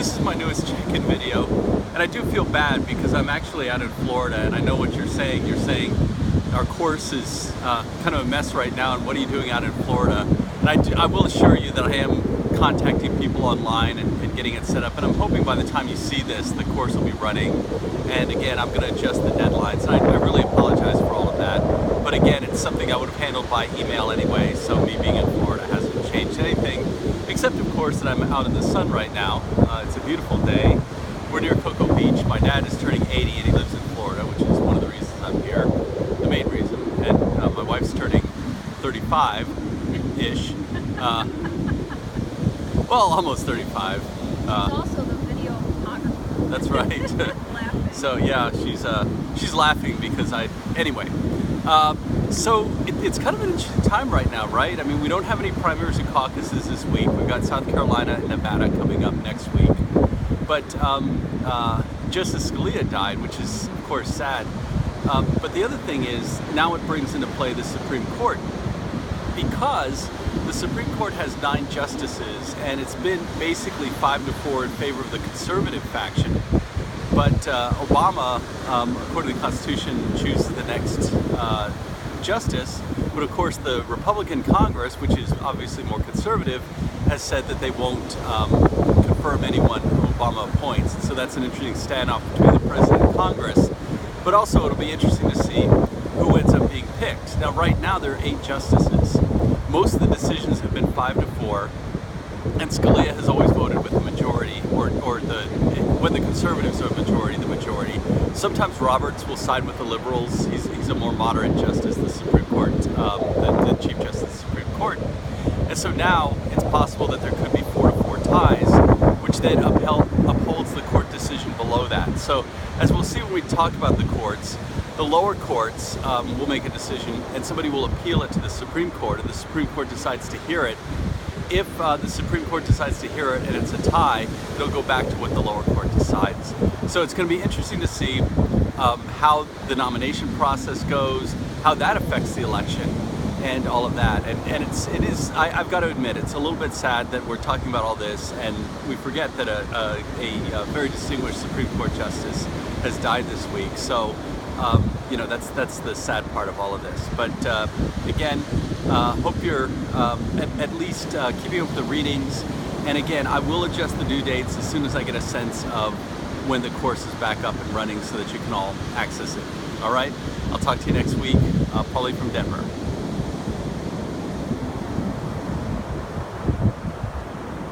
This is my newest check-in video, and I do feel bad because I'm actually out in Florida, and I know what you're saying. You're saying our course is kind of a mess right now, and what are you doing out in Florida? And I will assure you that I am contacting people online and getting it set up, and I'm hoping by the time you see this, the course will be running. And again, I'm going to adjust the deadlines. I really apologize for all of that. But again, it's something I would have handled by email anyway, so me being in Florida hasn't changed anything, except of course that I'm out in the sun right now. It's a beautiful day. We're near Cocoa Beach. My dad is turning 80 and he lives in Florida, which is one of the reasons I'm here, the main reason. And my wife's turning 35-ish. Well, almost 35. She's also the video photographer. That's right. So yeah, she's laughing because anyway. So it's kind of an interesting time right now, right? I mean, we don't have any primaries and caucuses this week. We've got South Carolina and Nevada coming up next week. But Justice Scalia died, which is of course sad. But the other thing is, now it brings into play the Supreme Court, because the Supreme Court has 9 justices, and it's been basically 5-4 in favor of the conservative faction. But Obama, according to the Constitution, chooses the next justice. But of course, the Republican Congress, which is obviously more conservative, has said that they won't confirm anyone Obama appoints. And so that's an interesting standoff between the president and Congress. But also, it'll be interesting to see who ends up being picked. Now, right now, there are 8 justices. Most of the decisions have been 5-4, and Scalia has always voted with the majority, when the conservatives are majority, the majority. Sometimes Roberts will side with the liberals. He's a more moderate justice, the Supreme Court, the Chief Justice of the Supreme Court. And so now it's possible that there could be 4-4 ties, which then upholds the court decision below that. So as we'll see when we talk about the courts, the lower courts will make a decision, and somebody will appeal it to the Supreme Court, and the Supreme Court decides to hear it. If the Supreme Court decides to hear it and it's a tie, it'll go back to what the lower court decides. So it's going to be interesting to see how the nomination process goes, how that affects the election, and all of that. And it is. I've got to admit, it's a little bit sad that we're talking about all this, and we forget that a very distinguished Supreme Court justice has died this week. So you know, that's the sad part of all of this. But again, hope you're at least keeping up with the readings. And again, I will adjust the due dates as soon as I get a sense of when the course is back up and running so that you can all access it. All right? I'll talk to you next week. Paulie from Denver.